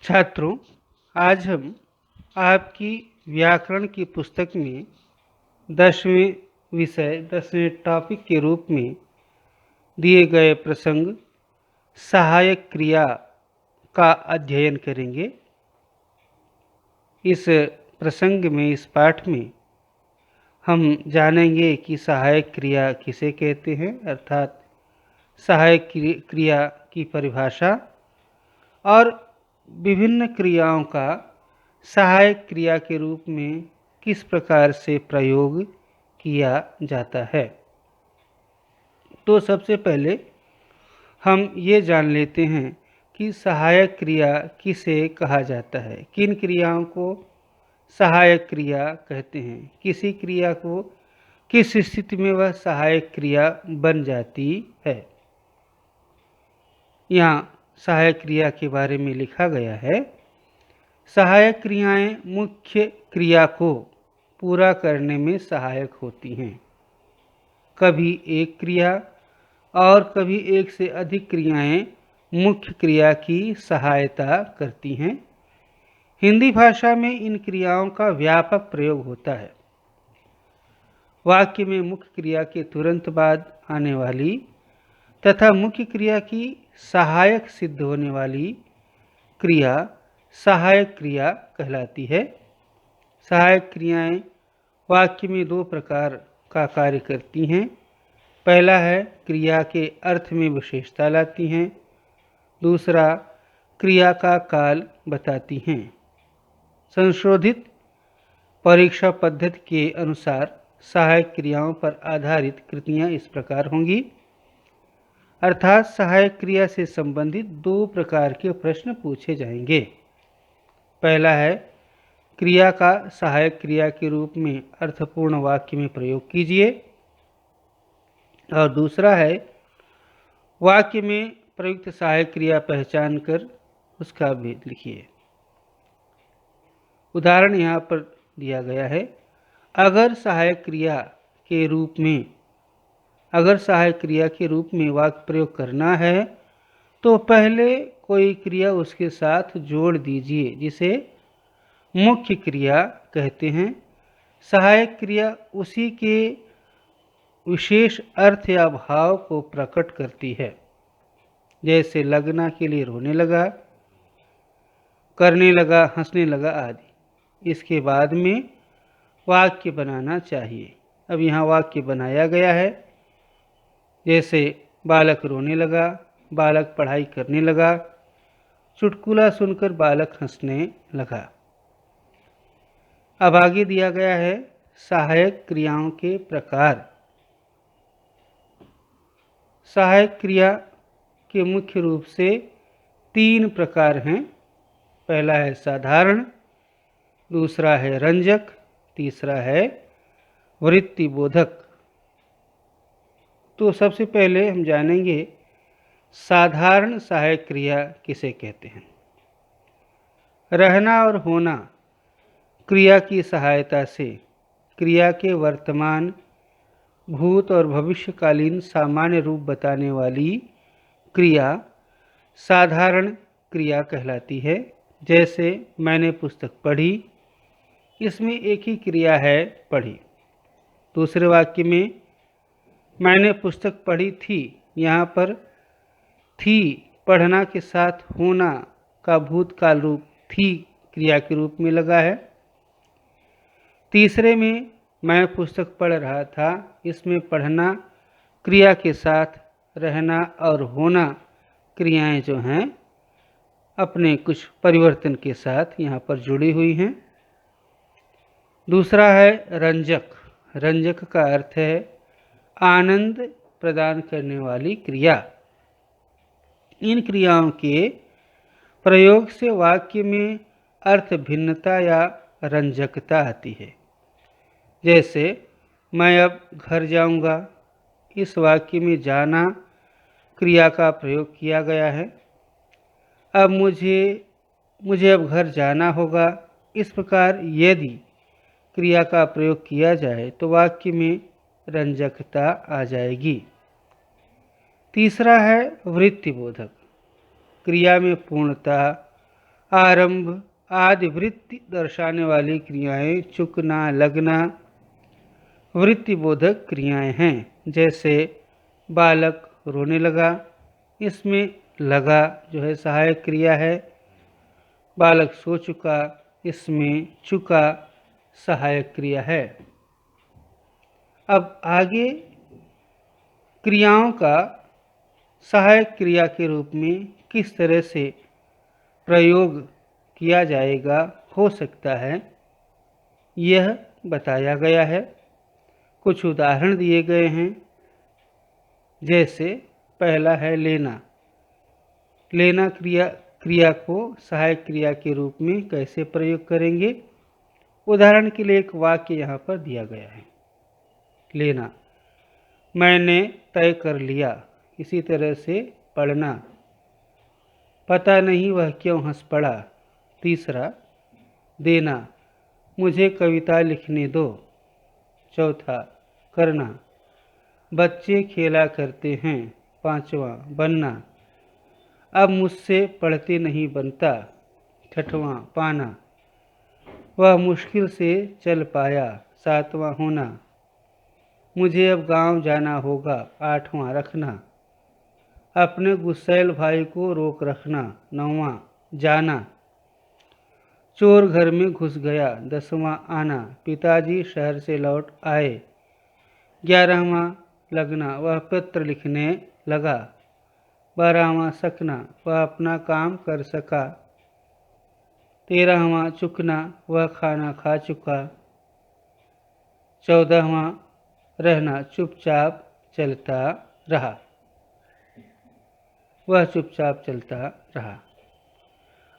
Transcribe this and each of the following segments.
छात्रों, आज हम आपकी व्याकरण की पुस्तक में 10वें टॉपिक के रूप में दिए गए प्रसंग सहायक क्रिया का अध्ययन करेंगे। इस प्रसंग में, इस पाठ में हम जानेंगे कि सहायक क्रिया किसे कहते हैं, अर्थात सहायक क्रिया की परिभाषा और विभिन्न क्रियाओं का सहायक क्रिया के रूप में किस प्रकार से प्रयोग किया जाता है। तो सबसे पहले हम ये जान लेते हैं कि सहायक क्रिया किसे कहा जाता है, किन क्रियाओं को सहायक क्रिया कहते हैं, किसी क्रिया को किस स्थिति में वह सहायक क्रिया बन जाती है। यहाँ सहायक क्रिया के बारे में लिखा गया है। सहायक क्रियाएं मुख्य क्रिया को पूरा करने में सहायक होती हैं। कभी एक क्रिया और कभी एक से अधिक क्रियाएं मुख्य क्रिया की सहायता करती हैं। हिंदी भाषा में इन क्रियाओं का व्यापक प्रयोग होता है। वाक्य में मुख्य क्रिया के तुरंत बाद आने वाली तथा मुख्य क्रिया की सहायक सिद्ध होने वाली क्रिया सहायक क्रिया कहलाती है। सहायक क्रियाएं वाक्य में दो प्रकार का कार्य करती हैं। पहला है क्रिया के अर्थ में विशेषता लाती हैं, दूसरा क्रिया का काल बताती हैं। संशोधित परीक्षा पद्धति के अनुसार सहायक क्रियाओं पर आधारित कृतियां इस प्रकार होंगी, अर्थात सहायक क्रिया से संबंधित दो प्रकार के प्रश्न पूछे जाएंगे। पहला है क्रिया का सहायक क्रिया के रूप में अर्थपूर्ण वाक्य में प्रयोग कीजिए, और दूसरा है वाक्य में प्रयुक्त सहायक क्रिया पहचान कर उसका भेद लिखिए। उदाहरण यहाँ पर दिया गया है। अगर सहायक क्रिया के रूप में वाक्य प्रयोग करना है तो पहले कोई क्रिया उसके साथ जोड़ दीजिए, जिसे मुख्य क्रिया कहते हैं। सहायक क्रिया उसी के विशेष अर्थ या भाव को प्रकट करती है, जैसे लगना के लिए रोने लगा, करने लगा, हंसने लगा आदि। इसके बाद में वाक्य बनाना चाहिए। अब यहाँ वाक्य बनाया गया है, जैसे बालक रोने लगा, बालक पढ़ाई करने लगा, चुटकुला सुनकर बालक हंसने लगा। अब आगे दिया गया है सहायक क्रियाओं के प्रकार। सहायक क्रिया के मुख्य रूप से तीन प्रकार हैं। पहला है साधारण, दूसरा है रंजक, तीसरा है वृत्तिबोधक। तो सबसे पहले हम जानेंगे साधारण सहायक क्रिया किसे कहते हैं। रहना और होना क्रिया की सहायता से क्रिया के वर्तमान, भूत और भविष्यकालीन सामान्य रूप बताने वाली क्रिया साधारण क्रिया कहलाती है। जैसे मैंने पुस्तक पढ़ी, इसमें एक ही क्रिया है पढ़ी। दूसरे वाक्य में मैंने पुस्तक पढ़ी थी, यहाँ पर थी पढ़ना के साथ होना का भूतकाल रूप थी क्रिया के रूप में लगा है। तीसरे में मैं पुस्तक पढ़ रहा था, इसमें पढ़ना क्रिया के साथ रहना और होना क्रियाएं जो हैं अपने कुछ परिवर्तन के साथ यहाँ पर जुड़ी हुई हैं। दूसरा है रंजक। रंजक का अर्थ है आनंद प्रदान करने वाली क्रिया। इन क्रियाओं के प्रयोग से वाक्य में अर्थ भिन्नता या रंजकता आती है। जैसे मैं अब घर जाऊंगा, इस वाक्य में जाना क्रिया का प्रयोग किया गया है। अब मुझे अब घर जाना होगा। इस प्रकार यदि क्रिया का प्रयोग किया जाए तो वाक्य में रंजकता आ जाएगी। तीसरा है वृत्तिबोधक। क्रिया में पूर्णता, आरंभ आदि वृत्ति दर्शाने वाली क्रियाएं चुकना लगना वृत्ति बोधक क्रियाएं हैं। जैसे बालक रोने लगा, इसमें लगा जो है सहायक क्रिया है। बालक सो चुका, इसमें चुका सहायक क्रिया है। अब आगे क्रियाओं का सहायक क्रिया के रूप में किस तरह से प्रयोग किया जाएगा, हो सकता है, यह बताया गया है। कुछ उदाहरण दिए गए हैं। जैसे पहला है लेना। लेना क्रिया को सहायक क्रिया के रूप में कैसे प्रयोग करेंगे। उदाहरण के लिए एक वाक्य यहाँ पर दिया गया है। लेना, मैंने तय कर लिया। इसी तरह से पढ़ना, पता नहीं वह क्यों हंस पड़ा। तीसरा, देना, मुझे कविता लिखने दो। चौथा, करना, बच्चे खेला करते हैं। पांचवा, बनना, अब मुझसे पढ़ते नहीं बनता। छठवां, पाना, वह मुश्किल से चल पाया। सातवां, होना, मुझे अब गांव जाना होगा। आठवां, रखना, अपने गुस्सैल भाई को रोक रखना। नौवां, जाना, चोर घर में घुस गया। 10वां, आना, पिताजी शहर से लौट आए। 11वां, लगना, वह पत्र लिखने लगा। 12वां, सकना, वह अपना काम कर सका। 13वां, चुकना, वह खाना खा चुका। 14वां, रहना, चुपचाप चलता रहा। वह चुपचाप चलता रहा।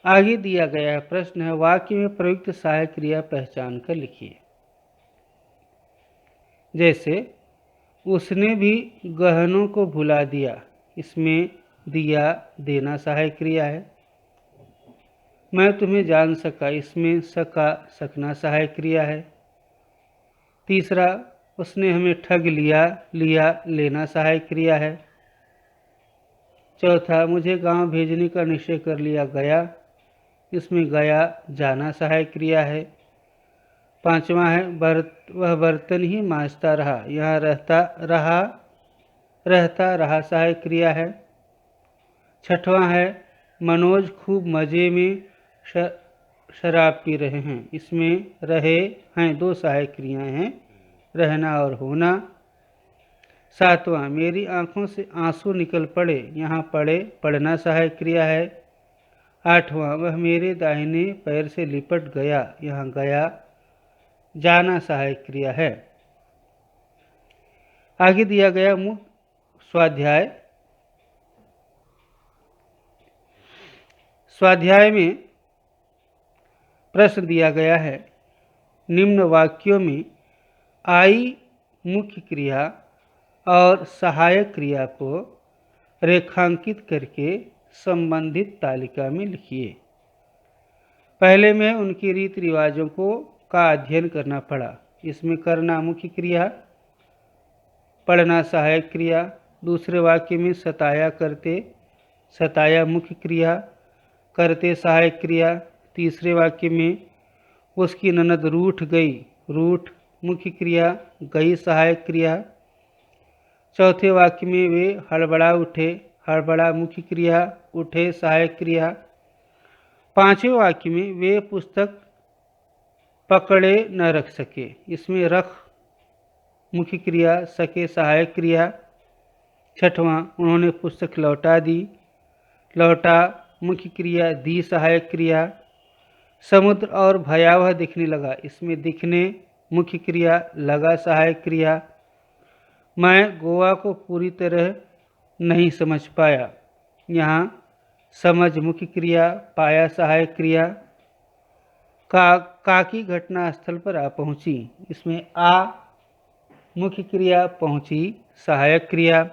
आगे दिया गया प्रश्न है, वाक्य में प्रयुक्त सहायक क्रिया पहचान कर लिखिए। जैसे उसने भी गहनों को भुला दिया। इसमें दिया देना सहायक क्रिया है। मैं तुम्हें जान सका, इसमें सका सकना सहायक क्रिया है। तीसरा, उसने हमें ठग लिया, लिया लेना सहायक क्रिया है। चौथा, मुझे गांव भेजने का निश्चय कर लिया, गया, इसमें गया जाना सहायक क्रिया है। पांचवा है, वह बर्तन ही मांजता रहा। यहाँ रहता रहा सहायक क्रिया है। छठवां है, मनोज खूब मजे में शराब पी रहे हैं। इसमें रहे हैं दो सहायक क्रियाएं हैं, रहना और होना। सातवां, मेरी आंखों से आंसू निकल पड़े। यहाँ पड़े पढ़ना सहायक क्रिया है। आठवां, वह मेरे दाहिने पैर से लिपट गया। यहाँ गया जाना सहायक क्रिया है। आगे दिया गया स्वाध्याय। स्वाध्याय में प्रश्न दिया गया है, निम्न वाक्यों में आई मुख्य क्रिया और सहायक क्रिया को रेखांकित करके संबंधित तालिका में लिखिए। पहले में उनके रीति रिवाजों का अध्ययन करना पड़ा। इसमें करना मुख्य क्रिया, पढ़ना सहायक क्रिया। दूसरे वाक्य में सताया करते, सताया मुख्य क्रिया, करते सहायक क्रिया। तीसरे वाक्य में उसकी ननद रूठ गई, रूठ मुख्य क्रिया, गई सहायक क्रिया। चौथे वाक्य में वे हड़बड़ा उठे, हड़बड़ा मुख्य क्रिया, उठे सहायक क्रिया। पांचवें वाक्य में वे पुस्तक पकड़े न रख सके। इसमें रख मुख्य क्रिया, सके सहायक क्रिया। छठवां, उन्होंने पुस्तक लौटा दी, लौटा मुख्य क्रिया, दी सहायक क्रिया। समुद्र और भयावह दिखने लगा। इसमें दिखने मुख्य क्रिया, लगा सहायक क्रिया। मैं गोवा को पूरी तरह नहीं समझ पाया। यहाँ समझ मुख्य क्रिया, पाया सहायक क्रिया। काकी घटना स्थल पर आ पहुँची। इसमें आ मुख्य क्रिया, पहुँची सहायक क्रिया।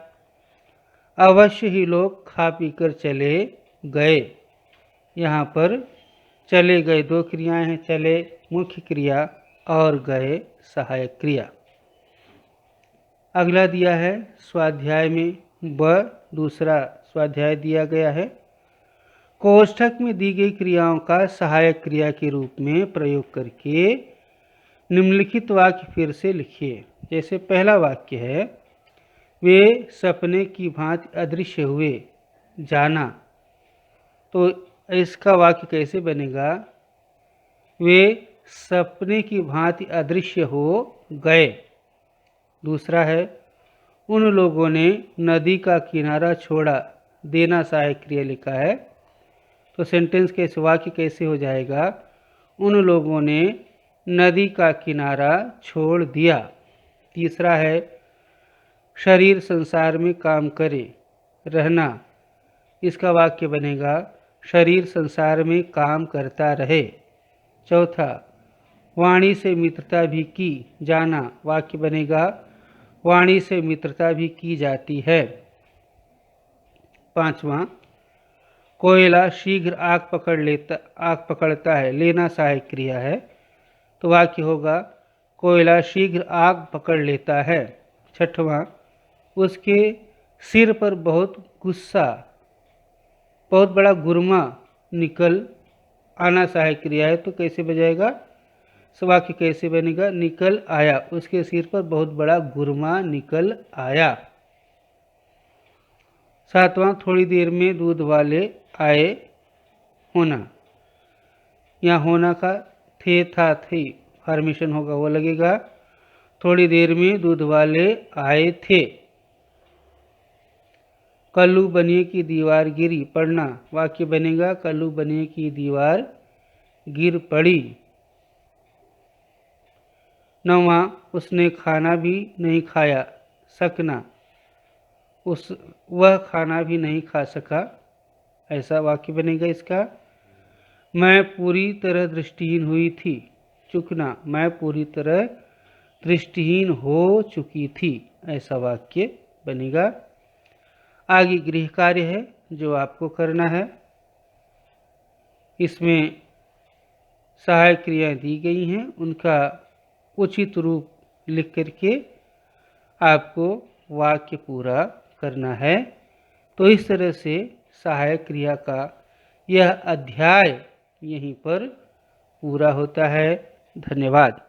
अवश्य ही लोग खा पीकर चले गए। यहाँ पर चले गए दो क्रियाएं हैं, चले मुख्य क्रिया और गए सहायक क्रिया। अगला दिया है स्वाध्याय में दूसरा स्वाध्याय दिया गया है, कोष्ठक में दी गई क्रियाओं का सहायक क्रिया के रूप में प्रयोग करके निम्नलिखित वाक्य फिर से लिखिए। जैसे पहला वाक्य है, वे सपने की भांति अदृश्य हुए, जाना। तो इसका वाक्य कैसे बनेगा? वे सपने की भांति अदृश्य हो गए। दूसरा है, उन लोगों ने नदी का किनारा छोड़ा, देना सहायक क्रिया लिखा है। तो सेंटेंस के वाक्य कैसे हो जाएगा? उन लोगों ने नदी का किनारा छोड़ दिया। तीसरा है, शरीर संसार में काम करे, रहना। इसका वाक्य बनेगा, शरीर संसार में काम करता रहे। चौथा, वाणी से मित्रता भी की, जाना। वाक्य बनेगा, वाणी से मित्रता भी की जाती है। पांचवा, कोयला शीघ्र आग पकड़ता है, लेना सहायक क्रिया है। तो वाक्य होगा, कोयला शीघ्र आग पकड़ लेता है। छठवां, उसके सिर पर बहुत बड़ा गुरमा निकल आना सहायक क्रिया है। तो कैसे बजाएगा? वाक्य कैसे बनेगा? निकल आया, उसके सिर पर बहुत बड़ा गुरमा निकल आया। सातवां, थोड़ी देर में दूध वाले आए, होना। यहाँ होना का थे था थे फॉर्मेशन होगा, वो लगेगा। थोड़ी देर में दूध वाले आए थे। कल्लू बनिए की दीवार गिरी, पड़ना। वाक्य बनेगा, कल्लू बनिए की दीवार गिर पड़ी। नौवां, उसने खाना भी नहीं खाया, सकना। वह खाना भी नहीं खा सका, ऐसा वाक्य बनेगा इसका। मैं पूरी तरह दृष्टिहीन हुई थी, चूकना। मैं पूरी तरह दृष्टिहीन हो चुकी थी, ऐसा वाक्य बनेगा। आगे गृह कार्य है जो आपको करना है। इसमें सहायक क्रियाएं दी गई हैं, उनका उचित रूप लिख करके आपको वाक्य पूरा करना है। तो इस तरह से सहायक क्रिया का यह अध्याय यहीं पर पूरा होता है। धन्यवाद।